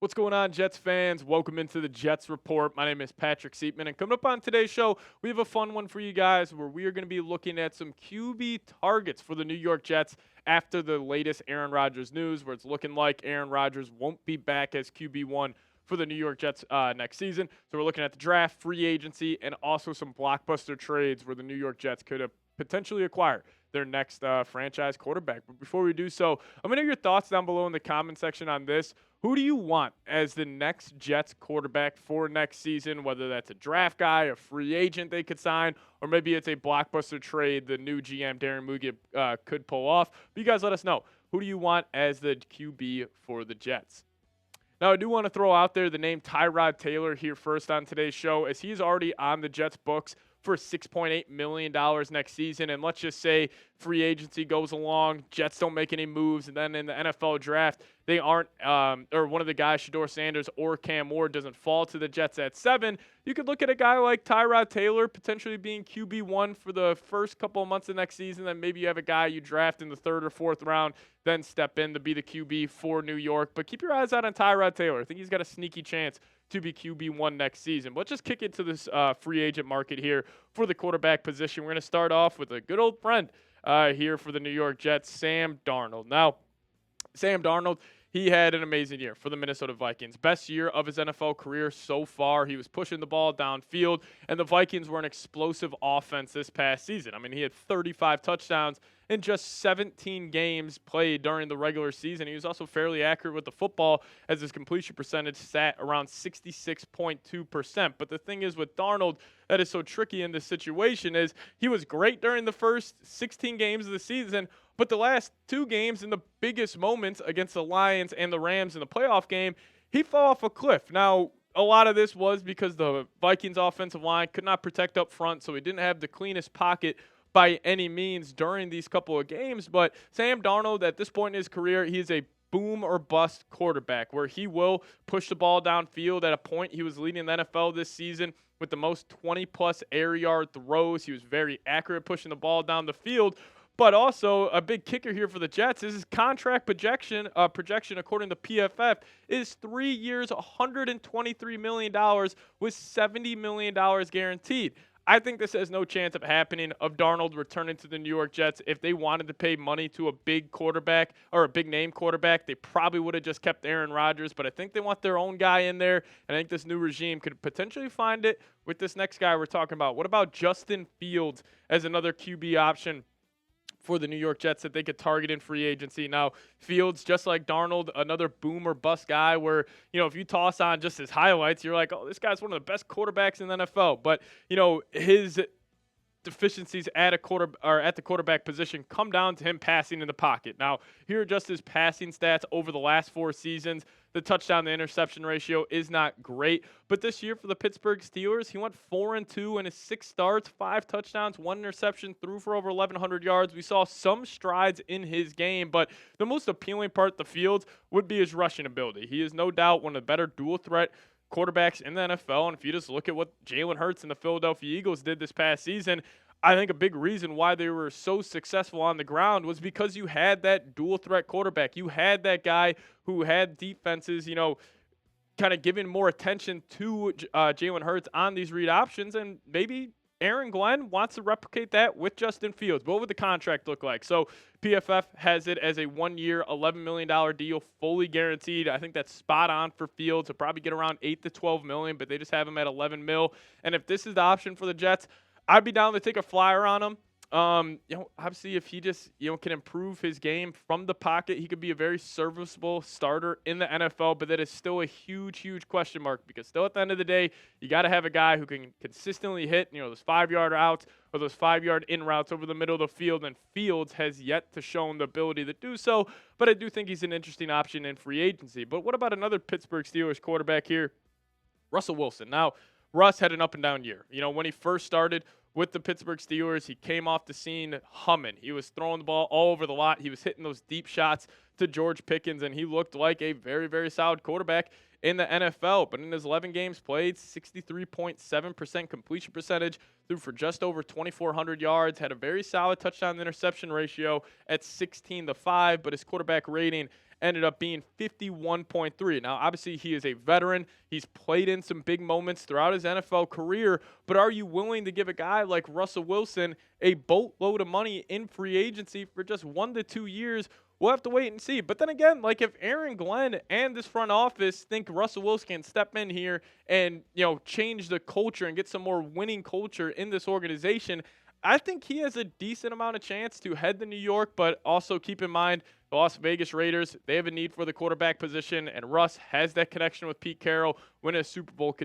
What's going on, Jets fans? Welcome into the Jets Report. My name is Patrick Siepman, and coming up on today's show, we have a fun one for you guys where we are going to be looking at some QB targets for the New York Jets after the latest Aaron Rodgers news, where it's looking like Aaron Rodgers won't be back as QB1 for the New York Jets next season. So we're looking at the draft, free agency, and also some blockbuster trades where the New York Jets could have potentially acquired their next franchise quarterback. But before we do so, I'm going to hear your thoughts down below in the comment section on this. Who do you want as the next Jets quarterback for next season, whether that's a draft guy, a free agent they could sign, or maybe it's a blockbuster trade the new GM, Darren Mugia, could pull off? But you guys let us know. Who do you want as the QB for the Jets? Now, I do want to throw out there the name Tyrod Taylor here first on today's show, as he's already on the Jets' books for $6.8 million next season. And let's just say free agency goes along, Jets don't make any moves, and then in the NFL draft, they aren't, or one of the guys, Shedeur Sanders or Cam Ward, doesn't fall to the Jets at 7. You could look at a guy like Tyrod Taylor potentially being QB1 for the first couple of months of next season. Then maybe you have a guy you draft in the 3rd or 4th round, then step in to be the QB for New York. But keep your eyes out on Tyrod Taylor. I think he's got a sneaky chance to be QB1 next season. But let's just kick into this free agent market here for the quarterback position. We're going to start off with a good old friend here for the New York Jets, Sam Darnold. Now, Sam Darnold, he had an amazing year for the Minnesota Vikings. Best year of his NFL career so far. He was pushing the ball downfield, and the Vikings were an explosive offense this past season. I mean, he had 35 touchdowns in just 17 games played during the regular season. He was also fairly accurate with the football, as his completion percentage sat around 66.2%. But the thing is with Darnold that is so tricky in this situation is he was great during the first 16 games of the season, but the last 2 games in the biggest moments against the Lions and the Rams in the playoff game, he fell off a cliff. Now, a lot of this was because the Vikings offensive line could not protect up front, so he didn't have the cleanest pocket by any means during these couple of games. But Sam Darnold, at this point in his career, he is a boom or bust quarterback where he will push the ball downfield. At a point, he was leading the NFL this season with the most 20-plus air yard throws. He was very accurate pushing the ball down the field. But also, a big kicker here for the Jets is his contract projection, according to PFF, is 3 years, $123 million with $70 million guaranteed. I think this has no chance of happening, of Darnold returning to the New York Jets. If they wanted to pay money to a big quarterback or a big-name quarterback, they probably would have just kept Aaron Rodgers. But I think they want their own guy in there, and I think this new regime could potentially find it with this next guy we're talking about. What about Justin Fields as another QB option for the New York Jets that they could target in free agency? Now, Fields, just like Darnold, another boom or bust guy where, if you toss on just his highlights, you're like, oh, this guy's one of the best quarterbacks in the NFL. But, his deficiencies at the quarterback position come down to him passing in the pocket. Now, here are just his passing stats over the last 4 seasons. The touchdown to interception ratio is not great, but this year for the Pittsburgh Steelers, he went 4-2 in his 6 starts, 5 touchdowns, 1 interception, threw for over 1,100 yards. We saw some strides in his game, but the most appealing part of the field would be his rushing ability. He is no doubt one of the better dual threat quarterbacks in the NFL, and if you just look at what Jalen Hurts and the Philadelphia Eagles did this past season, I think a big reason why they were so successful on the ground was because you had that dual threat quarterback. You had that guy who had defenses, kind of giving more attention to Jalen Hurts on these read options, and maybe Aaron Glenn wants to replicate that with Justin Fields. What would the contract look like? So PFF has it as a 1-year, $11 million deal, fully guaranteed. I think that's spot on for Fields. He'll probably get around $8 to $12 million, but they just have him at $11 million. And if this is the option for the Jets, I'd be down to take a flyer on him. Obviously, if he just, can improve his game from the pocket, he could be a very serviceable starter in the NFL, but that is still a huge, huge question mark because still at the end of the day, you got to have a guy who can consistently hit, those 5-yard outs or those 5-yard in routes over the middle of the field, and Fields has yet to show the ability to do so, but I do think he's an interesting option in free agency. But what about another Pittsburgh Steelers quarterback here, Russell Wilson? Now, Russ had an up-and-down year. When he first started with the Pittsburgh Steelers, he came off the scene humming. He was throwing the ball all over the lot. He was hitting those deep shots to George Pickens, and he looked like a very, very solid quarterback in the NFL. But in his 11 games played, 63.7% completion percentage, threw for just over 2,400 yards, had a very solid touchdown-interception ratio at 16-5, but his quarterback rating ended up being 51.3. Now, obviously, he is a veteran. He's played in some big moments throughout his NFL career, but are you willing to give a guy like Russell Wilson a boatload of money in free agency for just 1 to 2 years? We'll have to wait and see. But then again, like if Aaron Glenn and this front office think Russell Wilson can step in here and, change the culture and get some more winning culture in this organization, I think he has a decent amount of chance to head to New York, but also keep in mind the Las Vegas Raiders, they have a need for the quarterback position, and Russ has that connection with Pete Carroll, winning a Super Bowl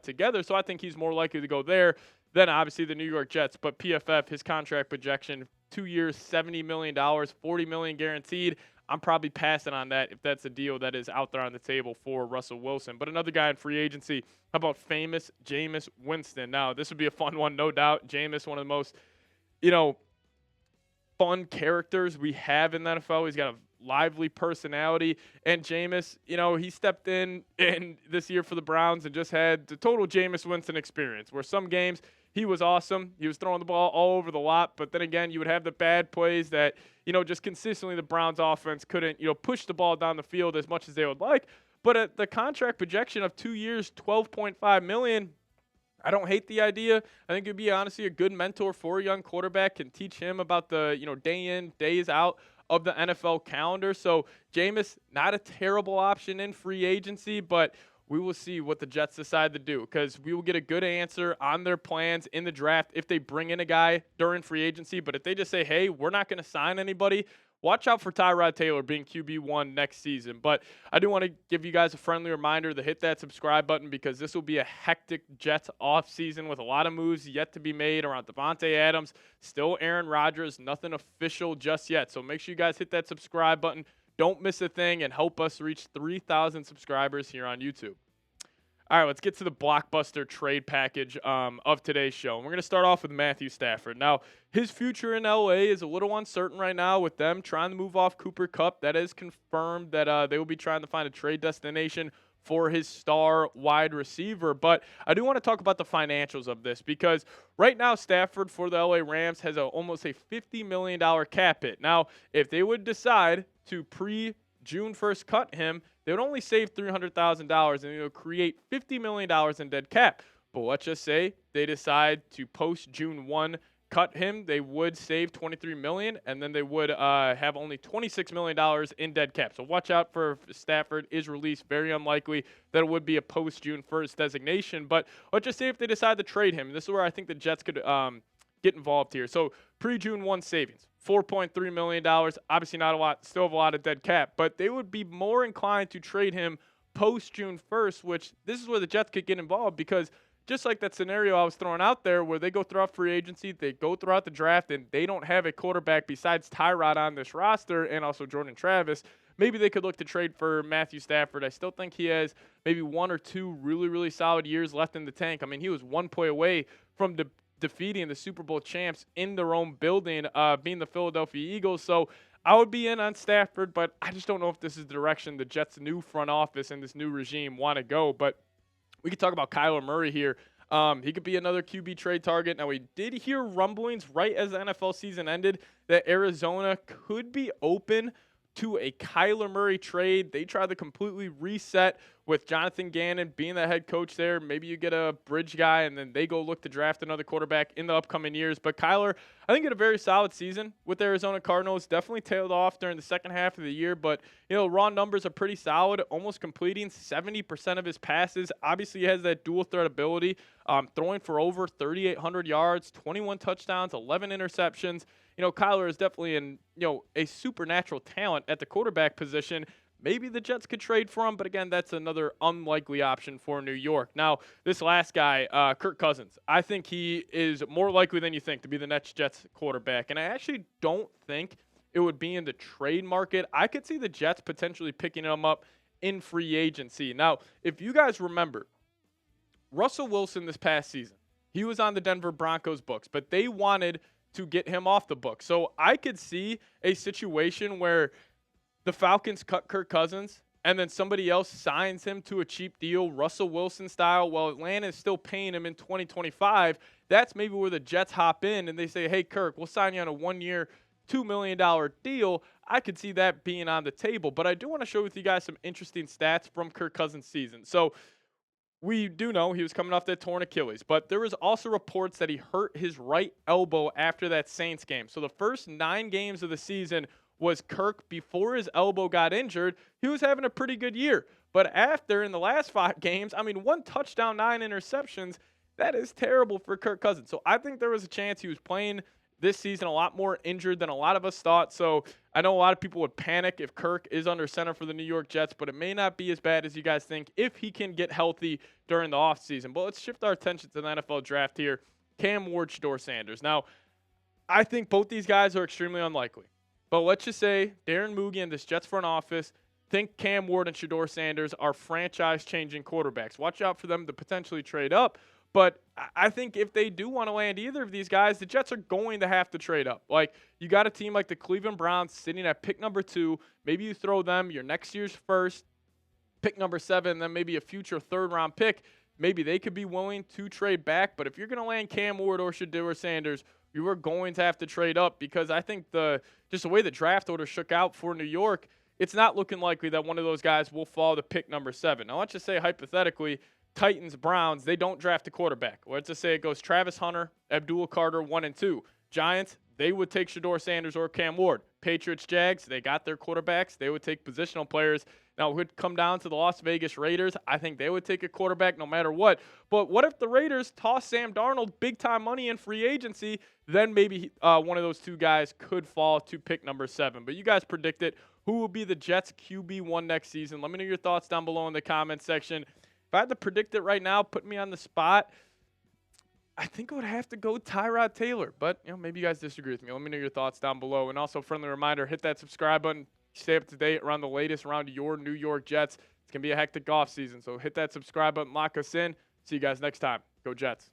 together. So I think he's more likely to go there than obviously the New York Jets. But PFF, his contract projection, 2 years, $70 million, $40 million guaranteed. I'm probably passing on that if that's a deal that is out there on the table for Russell Wilson. But another guy in free agency, how about famous Jameis Winston? Now, this would be a fun one, no doubt. Jameis, one of the most, fun characters we have in the NFL. He's got a lively personality. And Jameis, he stepped in this year for the Browns and just had the total Jameis Winston experience, where some games he was awesome. He was throwing the ball all over the lot. But then again, you would have the bad plays that, just consistently the Browns offense couldn't, push the ball down the field as much as they would like. But at the contract projection of 2 years, $12.5 million, I don't hate the idea. I think it'd be honestly a good mentor for a young quarterback, can teach him about the, day in, days out of the NFL calendar. So Jameis, not a terrible option in free agency, but we will see what the Jets decide to do, because we will get a good answer on their plans in the draft if they bring in a guy during free agency. But if they just say, hey, we're not going to sign anybody, watch out for Tyrod Taylor being QB1 next season. But I do want to give you guys a friendly reminder to hit that subscribe button, because this will be a hectic Jets offseason with a lot of moves yet to be made around Devontae Adams, still Aaron Rodgers, nothing official just yet. So make sure you guys hit that subscribe button. Don't miss a thing, and help us reach 3,000 subscribers here on YouTube. All right, let's get to the blockbuster trade package of today's show. And we're going to start off with Matthew Stafford. Now, his future in LA is a little uncertain right now with them trying to move off Cooper Kupp. That is confirmed that they will be trying to find a trade destination for his star wide receiver. But I do want to talk about the financials of this, because right now Stafford for the LA Rams has almost a $50 million cap hit. Now, if they would decide to June 1st cut him, they would only save $300,000 and it would create $50 million in dead cap. But let's just say they decide to post June 1 cut him, they would save $23 million, and then they would have only $26 million in dead cap. So watch out for Stafford is released. Very unlikely that it would be a post June 1st designation. But let's just say if they decide to trade him, this is where I think the Jets could get involved here. So pre-June 1 savings, $4.3 million. Obviously not a lot, still have a lot of dead cap, but they would be more inclined to trade him post-June 1st, which this is where the Jets could get involved, because just like that scenario I was throwing out there where they go throughout free agency, they go throughout the draft, and they don't have a quarterback besides Tyrod on this roster and also Jordan Travis, maybe they could look to trade for Matthew Stafford. I still think he has maybe 1 or 2 really, really solid years left in the tank. I mean, he was 1 play away from defeating the Super Bowl champs in their own building, being the Philadelphia Eagles. So I would be in on Stafford, but I just don't know if this is the direction the Jets' new front office and this new regime want to go. But we could talk about Kyler Murray here. He could be another QB trade target. Now, we did hear rumblings right as the NFL season ended that Arizona could be open to a Kyler Murray trade. They tried to completely reset with Jonathan Gannon being the head coach there. Maybe you get a bridge guy, and then they go look to draft another quarterback in the upcoming years. But Kyler, I think, had a very solid season with the Arizona Cardinals. Definitely tailed off during the second half of the year. But, raw numbers are pretty solid, almost completing 70% of his passes. Obviously, he has that dual threat ability, throwing for over 3,800 yards, 21 touchdowns, 11 interceptions. Kyler is definitely a supernatural talent at the quarterback position. Maybe the Jets could trade for him, but again, that's another unlikely option for New York. Now, this last guy, Kirk Cousins, I think he is more likely than you think to be the next Jets quarterback, and I actually don't think it would be in the trade market. I could see the Jets potentially picking him up in free agency. Now, if you guys remember, Russell Wilson this past season, he was on the Denver Broncos books, but they wanted to get him off the book. So I could see a situation where the Falcons cut Kirk Cousins and then somebody else signs him to a cheap deal, Russell Wilson style, while Atlanta is still paying him in 2025. That's maybe where the Jets hop in and they say, hey, Kirk, we'll sign you on a 1-year, $2 million deal, I could see that being on the table. But I do want to share with you guys some interesting stats from Kirk Cousins' season. So we do know he was coming off that torn Achilles, but there was also reports that he hurt his right elbow after that Saints game. So the first 9 games of the season was Kirk before his elbow got injured. He was having a pretty good year. But after, in the last 5 games, 1 touchdown, 9 interceptions, that is terrible for Kirk Cousins. So I think there was a chance he was playing this season a lot more injured than a lot of us thought. So I know a lot of people would panic if Kirk is under center for the New York Jets, but it may not be as bad as you guys think if he can get healthy during the offseason. But let's shift our attention to the NFL draft here. Cam Ward, Shedeur Sanders. Now, I think both these guys are extremely unlikely. But let's just say Darren Mugi and this Jets front office think Cam Ward and Shedeur Sanders are franchise-changing quarterbacks. Watch out for them to potentially trade up. But I think if they do want to land either of these guys, the Jets are going to have to trade up. Like, you got a team like the Cleveland Browns sitting at pick number 2. Maybe you throw them your next year's first, pick number 7, then maybe a future third-round pick. Maybe they could be willing to trade back. But if you're going to land Cam Ward or Shedeur Sanders, you are going to have to trade up, because I think just the way the draft order shook out for New York, it's not looking likely that one of those guys will fall to pick number 7. Now, let's just say hypothetically, Titans, Browns, they don't draft a quarterback. Let's just say it goes Travis Hunter, Abdul Carter, 1 and 2. Giants, they would take Shedeur Sanders or Cam Ward. Patriots, Jags, they got their quarterbacks. They would take positional players. Now, it would come down to the Las Vegas Raiders. I think they would take a quarterback no matter what. But what if the Raiders toss Sam Darnold big-time money in free agency? Then maybe one of those 2 guys could fall to pick number 7. But you guys predict it. Who will be the Jets' QB1 next season? Let me know your thoughts down below in the comment section. If I had to predict it right now, put me on the spot, I think I would have to go Tyrod Taylor. But maybe you guys disagree with me. Let me know your thoughts down below. And also, friendly reminder, hit that subscribe button. Stay up to date around the latest around your New York Jets. It's going to be a hectic offseason. So hit that subscribe button, lock us in. See you guys next time. Go Jets.